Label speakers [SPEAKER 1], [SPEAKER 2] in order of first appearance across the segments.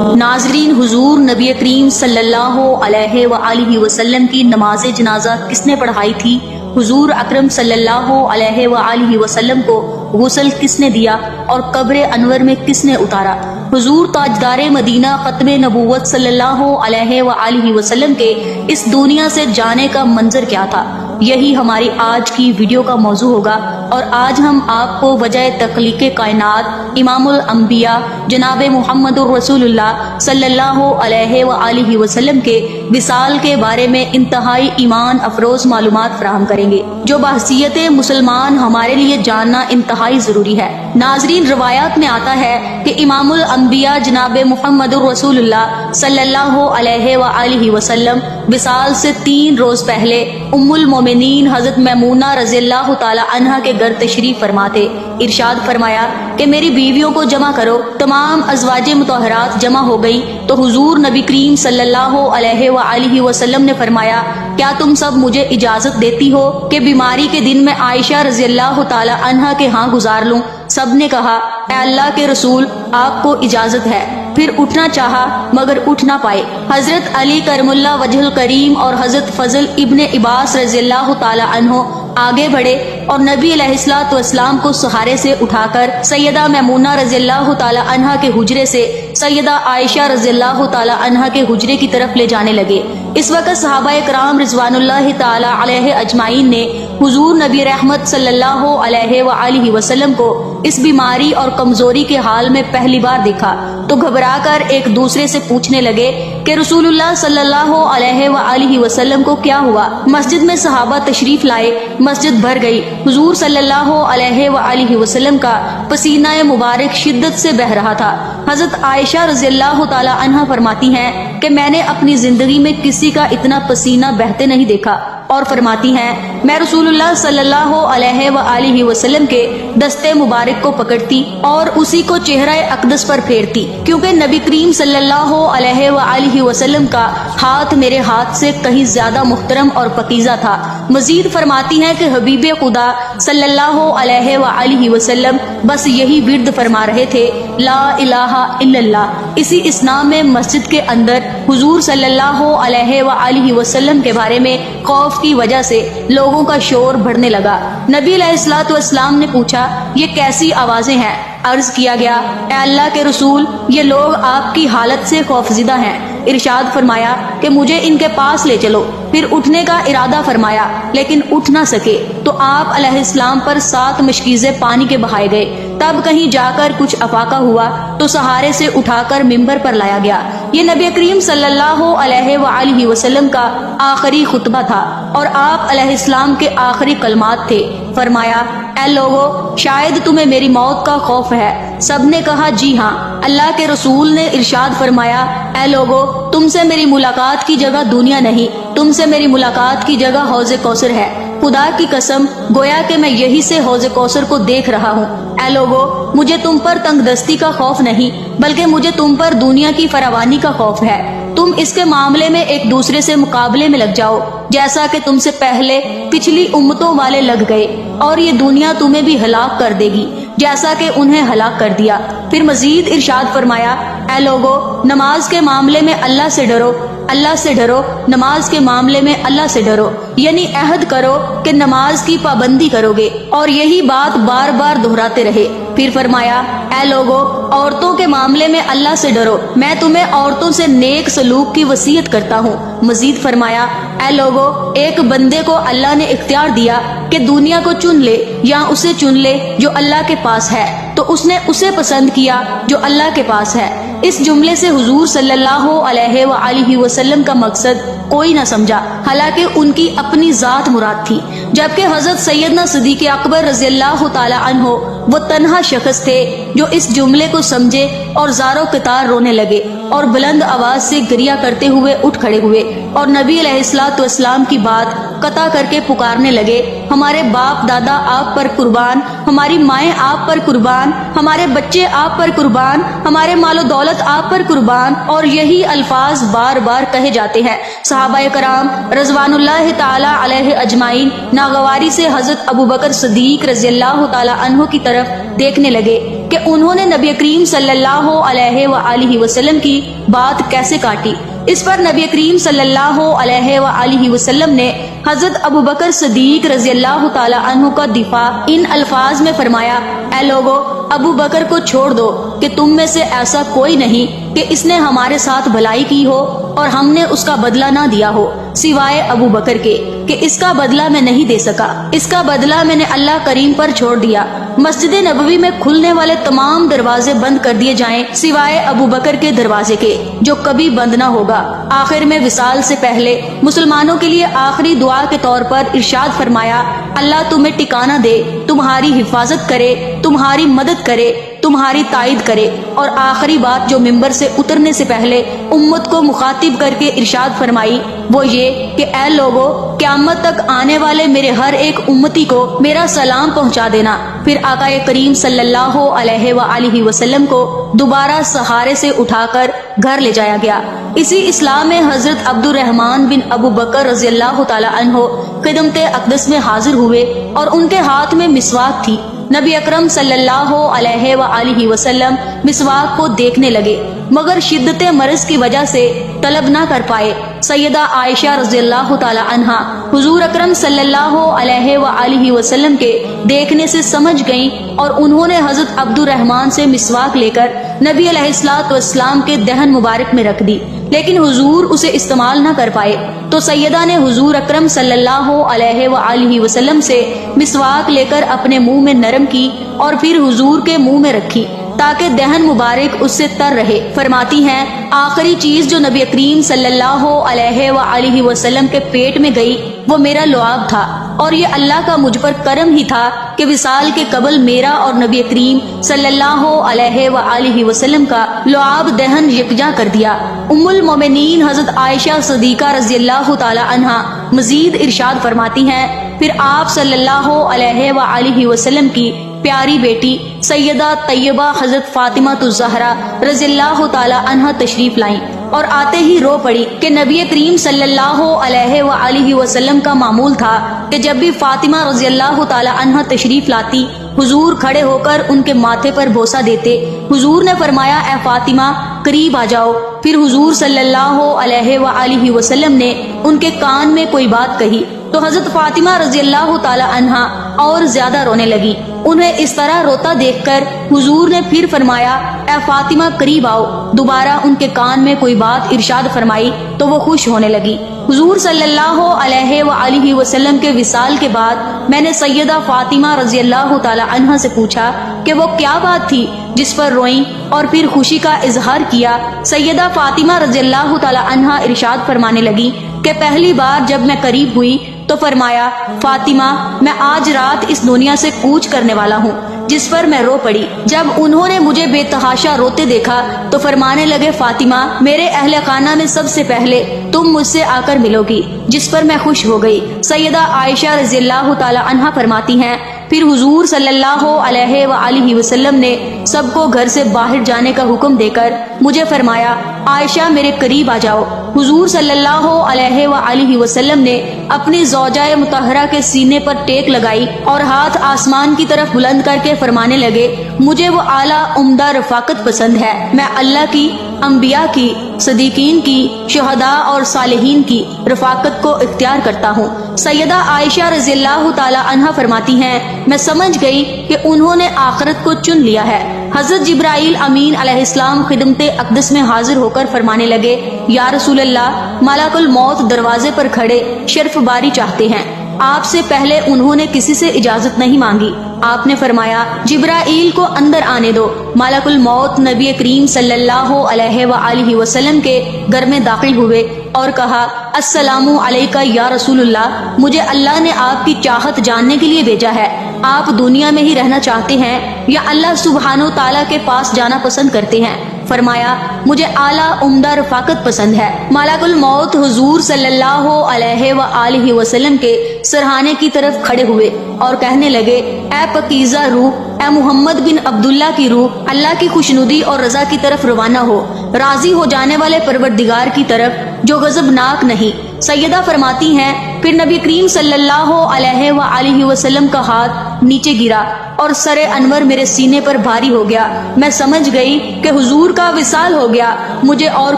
[SPEAKER 1] ناظرین، حضور نبی کریم صلی اللہ علیہ وآلہ وسلم کی نماز جنازہ کس نے پڑھائی تھی؟ حضور اکرم صلی اللہ علیہ وآلہ وسلم کو غسل کس نے دیا اور قبر انور میں کس نے اتارا؟ حضور تاجدار مدینہ ختم نبوت صلی اللہ علیہ وآلہ وسلم کے اس دنیا سے جانے کا منظر کیا تھا؟ یہی ہماری آج کی ویڈیو کا موضوع ہوگا، اور آج ہم آپ کو وجہ تخلیق کائنات امام الانبیاء جناب محمد الرسول اللہ صلی اللہ علیہ وآلہ وسلم کے وصال کے بارے میں انتہائی ایمان افروز معلومات فراہم کریں گے، جو بحیثیت مسلمان ہمارے لیے جاننا انتہائی ضروری ہے۔ ناظرین، روایات میں آتا ہے کہ امام الانبیاء جناب محمد الرسول اللہ صلی اللہ علیہ وآلہ وسلم وصال سے 3 روز پہلے ام المومنین حضرت میمونہ رضی اللہ تعالی عنہا کے گھر تشریف فرماتے۔ ارشاد فرمایا کہ میری بیویوں کو جمع کرو۔ تمام ازواج مطہرات جمع ہو گئی تو حضور نبی کریم صلی اللہ علیہ وآلہ وسلم نے فرمایا، کیا تم سب مجھے اجازت دیتی ہو کہ بیماری کے دن میں عائشہ رضی اللہ تعالی عنہا کے ہاں گزار لوں؟ سب نے کہا، اے اللہ کے رسول، آپ کو اجازت ہے۔ پھر اٹھنا چاہا مگر اٹھ نہ پائے۔ حضرت علی کرم اللہ وجہ الکریم اور حضرت فضل ابن عباس رضی اللہ تعالی عنہ آگے بڑھے اور نبی علیہ الصلوۃ والسلام کو سہارے سے اٹھا کر سیدہ میمونہ رضی اللہ تعالی عنہا کے حجرے سے سیدہ عائشہ رضی اللہ تعالی عنہا کے حجرے کی طرف لے جانے لگے۔ اس وقت صحابہ کرام رضوان اللہ تعالی علیہ اجمعین نے حضور نبی رحمت صلی اللہ علیہ وآلہ وسلم کو اس بیماری اور کمزوری کے حال میں پہلی بار دیکھا تو گھبرا کر ایک دوسرے سے پوچھنے لگے کہ رسول اللہ صلی اللہ علیہ وآلہ وسلم کو کیا ہوا؟ مسجد میں صحابہ تشریف لائے، مسجد بھر گئی۔ حضور صلی اللہ علیہ وآلہ وسلم کا پسینہ مبارک شدت سے بہہ رہا تھا۔ حضرت عائشہ رضی اللہ تعالی عنہا فرماتی ہیں کہ میں نے اپنی زندگی میں کسی کا اتنا پسینہ بہتے نہیں دیکھا، اور فرماتی ہیں میں رسول اللہ صلی اللہ علیہ وآلہ وسلم کے دستے مبارک کو پکڑتی اور اسی کو چہرہ اقدس پر پھیرتی، کیونکہ نبی کریم صلی اللہ علیہ وآلہ وسلم کا ہاتھ میرے ہاتھ سے کہیں زیادہ محترم اور پاکیزہ تھا۔ مزید فرماتی ہیں کہ حبیب خدا صلی اللہ علیہ وآلہ وسلم بس یہی ورد فرما رہے تھے، لا الہ الا اللہ۔ اسی اسنا میں مسجد کے اندر حضور صلی اللہ علیہ وآلہ وسلم کے بارے میں خوف کی وجہ سے لوگوں کا شور بڑھنے لگا۔ نبی علیہ الصلوۃ والسلام نے پوچھا، یہ کیسی آوازیں ہیں؟ عرض کیا گیا، اے اللہ کے رسول، یہ لوگ آپ کی حالت سے خوفزدہ ہیں۔ ارشاد فرمایا کہ مجھے ان کے پاس لے چلو۔ پھر اٹھنے کا ارادہ فرمایا لیکن اٹھ نہ سکے تو آپ علیہ السلام پر 7 مشکیزیں پانی کے بہائے گئے۔ تب کہیں جا کر کچھ افاقہ ہوا تو سہارے سے اٹھا کر ممبر پر لایا گیا۔ یہ نبی کریم صلی اللہ علیہ وآلہ وسلم کا آخری خطبہ تھا اور آپ علیہ السلام کے آخری کلمات تھے۔ فرمایا، اے لوگو، شاید تمہیں میری موت کا خوف ہے۔ سب نے کہا جی ہاں۔ اللہ کے رسول نے ارشاد فرمایا، اے لوگو، تم سے میری ملاقات کی جگہ دنیا نہیں، تم سے میری ملاقات کی جگہ حوض کوثر ہے۔ خدا کی قسم، گویا کہ میں یہی سے حوض کوثر کو دیکھ رہا ہوں۔ اے لوگو، مجھے تم پر تنگ دستی کا خوف نہیں، بلکہ مجھے تم پر دنیا کی فراوانی کا خوف ہے۔ تم اس کے معاملے میں ایک دوسرے سے مقابلے میں لگ جاؤ، جیسا کہ تم سے پہلے پچھلی امتوں والے لگ گئے، اور یہ دنیا تمہیں بھی ہلاک کر دے گی جیسا کہ انہیں ہلاک کر دیا۔ پھر مزید ارشاد فرمایا، اے لوگو، نماز کے معاملے میں اللہ سے ڈرو، اللہ سے ڈرو، نماز کے معاملے میں اللہ سے ڈرو، یعنی عہد کرو کہ نماز کی پابندی کرو گے، اور یہی بات بار بار دہراتے رہے۔ پھر فرمایا، اے لوگو، عورتوں کے معاملے میں اللہ سے ڈرو، میں تمہیں عورتوں سے نیک سلوک کی وصیت کرتا ہوں۔ مزید فرمایا، اے لوگو، ایک بندے کو اللہ نے اختیار دیا کہ دنیا کو چن لے یا اسے چن لے جو اللہ کے پاس ہے، تو اس نے اسے پسند کیا جو اللہ کے پاس ہے۔ اس جملے سے حضور صلی اللہ علیہ وآلہ وسلم کا مقصد کوئی نہ سمجھا، حالانکہ ان کی اپنی ذات مراد تھی، جبکہ حضرت سیدنا صدیق اکبر رضی اللہ تعالی عنہ وہ تنہا شخص تھے جو اس جملے کو سمجھے اور زاروں قطار رونے لگے اور بلند آواز سے گریہ کرتے ہوئے اٹھ کھڑے ہوئے اور نبی علیہ الصلوۃ والسلام کی بات قطع کر کے پکارنے لگے، ہمارے باپ دادا آپ پر قربان، ہماری مائیں آپ پر قربان، ہمارے بچے آپ پر قربان، ہمارے مال و دولت آپ پر قربان، اور یہی الفاظ بار بار کہے جاتے ہیں۔ صحابہ کرام رضوان اللہ تعالی علیہ اجمعین ناگواری سے حضرت ابوبکر صدیق رضی اللہ تعالی عنہ کی طرف دیکھنے لگے۔ کہ انہوں نے نبی کریم صلی اللہ علیہ وآلہ وسلم کی بات کیسے کاٹی۔ اس پر نبی کریم صلی اللہ علیہ وآلہ وسلم نے حضرت ابو بکر صدیق رضی اللہ تعالی عنہ کا دفاع ان الفاظ میں فرمایا، اے لوگو، ابو بکر کو چھوڑ دو کہ تم میں سے ایسا کوئی نہیں کہ اس نے ہمارے ساتھ بھلائی کی ہو اور ہم نے اس کا بدلہ نہ دیا ہو، سوائے ابو بکر کے کہ اس کا بدلہ میں نہیں دے سکا، اس کا بدلہ میں نے اللہ کریم پر چھوڑ دیا۔ مسجد نبوی میں کھلنے والے تمام دروازے بند کر دیے جائیں سوائے ابو بکر کے دروازے کے، جو کبھی بند نہ ہوگا۔ آخر میں وصال سے پہلے مسلمانوں کے لیے آخری دعا کے طور پر ارشاد فرمایا، اللہ تمہیں ٹھکانہ دے، تمہاری حفاظت کرے، تمہاری مدد کرے، تمہاری تائید کرے۔ اور آخری بات جو ممبر سے اترنے سے پہلے امت کو مخاطب کر کے ارشاد فرمائی وہ یہ کہ اے لوگو، قیامت تک آنے والے میرے ہر ایک امتی کو میرا سلام پہنچا دینا۔ پھر آقا کریم صلی اللہ علیہ وآلہ وسلم کو دوبارہ سہارے سے اٹھا کر گھر لے جایا گیا۔ اسی اصلاح میں حضرت عبد الرحمن بن ابو بکر رضی اللہ تعالی عنہ خدمت اقدس میں حاضر ہوئے اور ان کے ہاتھ میں مسواک تھی۔ نبی اکرم صلی اللہ علیہ وآلہ وسلم مسواک کو دیکھنے لگے مگر شدت مرض کی وجہ سے طلب نہ کر پائے۔ سیدہ عائشہ رضی اللہ تعالی عنہا حضور اکرم صلی اللہ علیہ وآلہ وسلم کے دیکھنے سے سمجھ گئیں اور انہوں نے حضرت عبد الرحمن سے مسواک لے کر نبی علیہ الصلوۃ والسلام کے دہن مبارک میں رکھ دی، لیکن حضور اسے استعمال نہ کر پائے۔ تو سیدہ نے حضور اکرم صلی اللہ علیہ وآلہ وسلم سے مسواک لے کر اپنے منہ میں نرم کی اور پھر حضور کے منہ میں رکھی تاکہ دہن مبارک اس سے تر رہے۔ فرماتی ہیں آخری چیز جو نبی کریم صلی اللہ علیہ وآلہ وسلم کے پیٹ میں گئی وہ میرا لعاب تھا، اور یہ اللہ کا مجھ پر کرم ہی تھا کہ وصال کے قبل میرا اور نبی کریم صلی اللہ علیہ وآلہ وسلم کا لعاب دہن یکجا کر دیا۔ ام المومنین حضرت عائشہ صدیقہ رضی اللہ تعالی عنہا مزید ارشاد فرماتی ہیں، پھر آپ صلی اللہ علیہ وآلہ وسلم کی پیاری بیٹی سیدہ طیبہ حضرت فاطمہ الزہرا رضی اللہ تعالی عنہا تشریف لائیں اور آتے ہی رو پڑی کہ نبی کریم صلی اللہ علیہ وآلہ وسلم کا معمول تھا کہ جب بھی فاطمہ رضی اللہ تعالی عنہا تشریف لاتی حضور کھڑے ہو کر ان کے ماتھے پر بوسہ دیتے۔ حضور نے فرمایا اے فاطمہ قریب آ جاؤ۔ پھر حضور صلی اللہ علیہ وآلہ وسلم نے ان کے کان میں کوئی بات کہی تو حضرت فاطمہ رضی اللہ تعالی عنہا اور زیادہ رونے لگی۔ انہیں اس طرح روتا دیکھ کر حضور نے پھر فرمایا اے فاطمہ قریب آؤ۔ دوبارہ ان کے کان میں کوئی بات ارشاد فرمائی تو وہ خوش ہونے لگی۔ حضور صلی اللہ علیہ وآلہ وسلم کے وصال کے بعد میں نے سیدہ فاطمہ رضی اللہ تعالی عنہا سے پوچھا کہ وہ کیا بات تھی جس پر روئیں اور پھر خوشی کا اظہار کیا۔ سیدہ فاطمہ رضی اللہ تعالی عنہا ارشاد فرمانے لگی کہ پہلی بار جب میں قریب ہوئی تو فرمایا فاطمہ میں آج رات اس دنیا سے کوچ کرنے والا ہوں، جس پر میں رو پڑی۔ جب انہوں نے مجھے بے تحاشا روتے دیکھا تو فرمانے لگے فاطمہ میرے اہل خانہ میں سب سے پہلے تم مجھ سے آ کر ملو گی، جس پر میں خوش ہو گئی۔ سیدہ عائشہ رضی اللہ تعالی عنہا فرماتی ہیں پھر حضور صلی اللہ علیہ وآلہ وسلم نے سب کو گھر سے باہر جانے کا حکم دے کر مجھے فرمایا عائشہ میرے قریب آ جاؤ۔ حضور صلی اللہ علیہ وآلہ وسلم نے اپنی زوجہ مطہرہ کے سینے پر ٹیک لگائی اور ہاتھ آسمان کی طرف بلند کر کے فرمانے لگے مجھے وہ اعلیٰ عمدہ رفاقت پسند ہے، میں اللہ کی، انبیاء کی، صدیقین کی، شہداء اور صالحین کی رفاقت کو اختیار کرتا ہوں۔ سیدہ عائشہ رضی اللہ تعالی عنہا فرماتی ہیں میں سمجھ گئی کہ انہوں نے آخرت کو چن لیا ہے۔ حضرت جبرائیل امین علیہ السلام خدمت اقدس میں حاضر ہو کر فرمانے لگے یا رسول اللہ ملک الموت دروازے پر کھڑے شرف باری چاہتے ہیں۔ آپ سے پہلے انہوں نے کسی سے اجازت نہیں مانگی۔ آپ نے فرمایا جبرائیل کو اندر آنے دو۔ ملک الموت نبی کریم صلی اللہ علیہ وآلہ وسلم کے گھر میں داخل ہوئے اور کہا السلام علیکہ یا رسول اللہ، مجھے اللہ نے آپ کی چاہت جاننے کے لیے بھیجا ہے۔ آپ دنیا میں ہی رہنا چاہتے ہیں یا اللہ سبحانہ و تعالیٰ کے پاس جانا پسند کرتے ہیں؟ فرمایا مجھے اعلیٰ عمدہ رفاقت پسند ہے۔ ملک الموت حضور صلی اللہ علیہ وآلہ وسلم کے سرہانے کی طرف کھڑے ہوئے اور کہنے لگے اے پاکیزہ روح، اے محمد بن عبداللہ کی روح، اللہ کی خوشنودی اور رضا کی طرف روانہ ہو، راضی ہو جانے والے پروردگار کی طرف جو غضبناک نہیں۔ سیدہ فرماتی ہیں پھر نبی کریم صلی اللہ علیہ وآلہ وسلم کا ہاتھ نیچے گرا اور سر انور میرے سینے پر بھاری ہو گیا۔ میں سمجھ گئی کہ حضور کا وصال ہو گیا، مجھے اور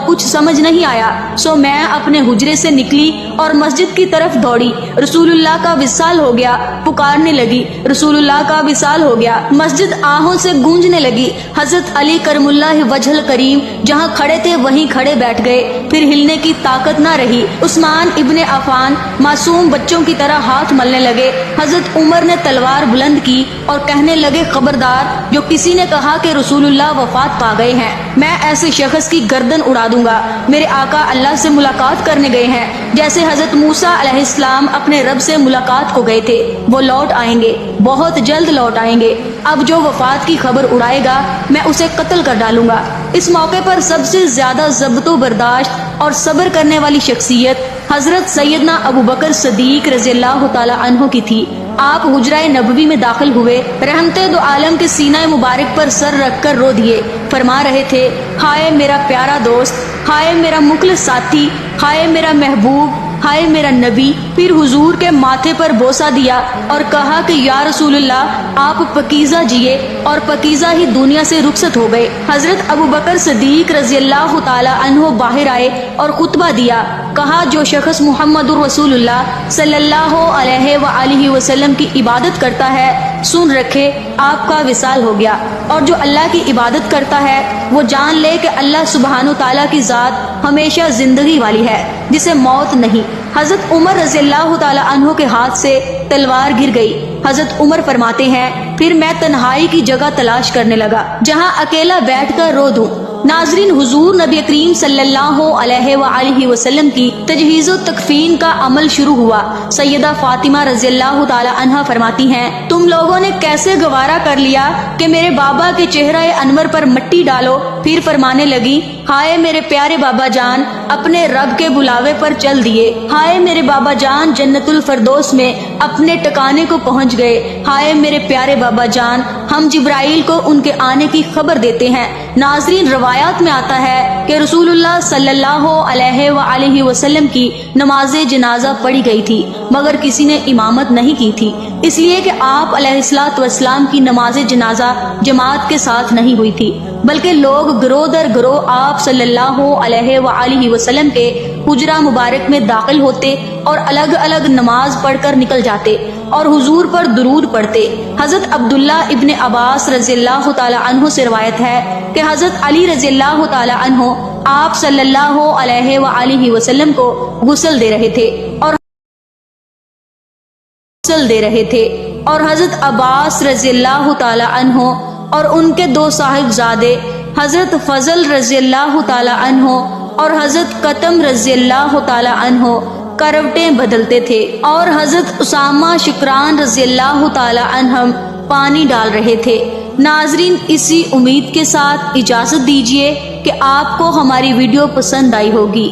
[SPEAKER 1] کچھ سمجھ نہیں آیا، سو میں اپنے حجرے سے نکلی اور مسجد کی طرف دوڑی۔ رسول اللہ کا وصال ہو گیا، پکارنے لگی، رسول اللہ کا وصال ہو گیا۔ مسجد آہوں سے گونجنے لگی۔ حضرت علی کرم اللہ وجہ الکریم جہاں کھڑے تھے وہیں کھڑے بیٹھ گئے، پھر ہلنے کی طاقت نہ رہی۔ عثمان ابن عفان معصوم بچوں کی طرح ہاتھ ملنے لگے۔ حضرت عمر نے تلوار بلند کی اور کہنے لگے، خبردار، جو کسی نے کہا کہ رسول اللہ وفات پا گئے ہیں، میں ایسے شخص کی گردن اڑا دوں گا۔ میرے آقا اللہ سے ملاقات کرنے گئے ہیں، جیسے حضرت موسیٰ علیہ السلام اپنے رب سے ملاقات کو گئے تھے۔ وہ لوٹ آئیں گے، بہت جلد لوٹ آئیں گے۔ اب جو وفات کی خبر اڑائے گا میں اسے قتل کر ڈالوں گا۔ اس موقع پر سب سے زیادہ ضبط و برداشت اور صبر کرنے والی شخصیت حضرت سیدنا ابو بکر صدیق رضی اللہ تعالی عنہ کی تھی۔ آپ حجرہ نبوی میں داخل ہوئے، رحمت دو عالم کے سینہ مبارک پر سر رکھ کر رو دیے، فرما رہے تھے، ہائے میرا پیارا دوست، ہائے میرا مخلص ساتھی، ہائے میرا محبوب، ہائے میرا نبی۔ پھر حضور کے ماتھے پر بوسہ دیا اور کہا کہ یا رسول اللہ، آپ پکیزہ جیے، اور پکیزہ ہی دنیا سے رخصت ہو گئے۔ حضرت ابو بکر صدیق رضی اللہ تعالی عنہ باہر آئے اور خطبہ دیا، کہا جو شخص محمد رسول اللہ صلی اللہ علیہ وآلہ وسلم کی عبادت کرتا ہے، سن رکھے آپ کا وصال ہو گیا، اور جو اللہ کی عبادت کرتا ہے وہ جان لے کہ اللہ سبحانہ تعالیٰ کی ذات ہمیشہ زندگی والی ہے، جسے موت نہیں۔ حضرت عمر رضی اللہ تعالی عنہ کے ہاتھ سے تلوار گر گئی۔ حضرت عمر فرماتے ہیں، پھر میں تنہائی کی جگہ تلاش کرنے لگا جہاں اکیلا بیٹھ کر رو دوں۔ ناظرین، حضور نبی کریم صلی اللہ علیہ وآلہ وسلم کی تجہیز و تکفین کا عمل شروع ہوا۔ سیدہ فاطمہ رضی اللہ تعالی عنہا فرماتی ہیں، تم لوگوں نے کیسے گوارا کر لیا کہ میرے بابا کے چہرہ انور پر مٹی ڈالو؟ پھر فرمانے لگی، ہائے میرے پیارے بابا جان، اپنے رب کے بلاوے پر چل دیے، ہائے میرے بابا جان جنت الفردوس میں اپنے ٹکانے کو پہنچ گئے، ہائے میرے پیارے بابا جان، ہم جبرائیل کو ان کے آنے کی خبر دیتے ہیں۔ ناظرین، روایات میں آتا ہے کہ رسول اللہ صلی اللہ علیہ وآلہ وسلم کی نماز جنازہ پڑھی گئی تھی، مگر کسی نے امامت نہیں کی تھی، اس لیے کہ آپ علیہ الصلوۃ والسلام کی نماز جنازہ جماعت کے ساتھ نہیں ہوئی تھی، بلکہ لوگ گروہ در گروہ آپ صلی اللہ علیہ وآلہ وسلم کے حجرہ مبارک میں داخل ہوتے اور الگ الگ نماز پڑھ کر نکل جاتے اور حضور پر درود پڑھتے۔ حضرت عبداللہ ابن عباس رضی اللہ تعالی عنہ سے روایت ہے کہ حضرت علی رضی اللہ تعالی عنہ آپ صلی اللہ علیہ وآلہ وسلم کو غسل دے رہے تھے اور حضرت عباس رضی اللہ تعالی عنہ اور ان کے دو صاحبزادے حضرت فضل رضی اللہ تعالی عنہ اور حضرت قتم رضی اللہ تعالی عنہ کروٹیں بدلتے تھے، اور حضرت اسامہ شکران رضی اللہ تعالی عنہم پانی ڈال رہے تھے۔ ناظرین، اسی امید کے ساتھ اجازت دیجیے کہ آپ کو ہماری ویڈیو پسند آئی ہوگی۔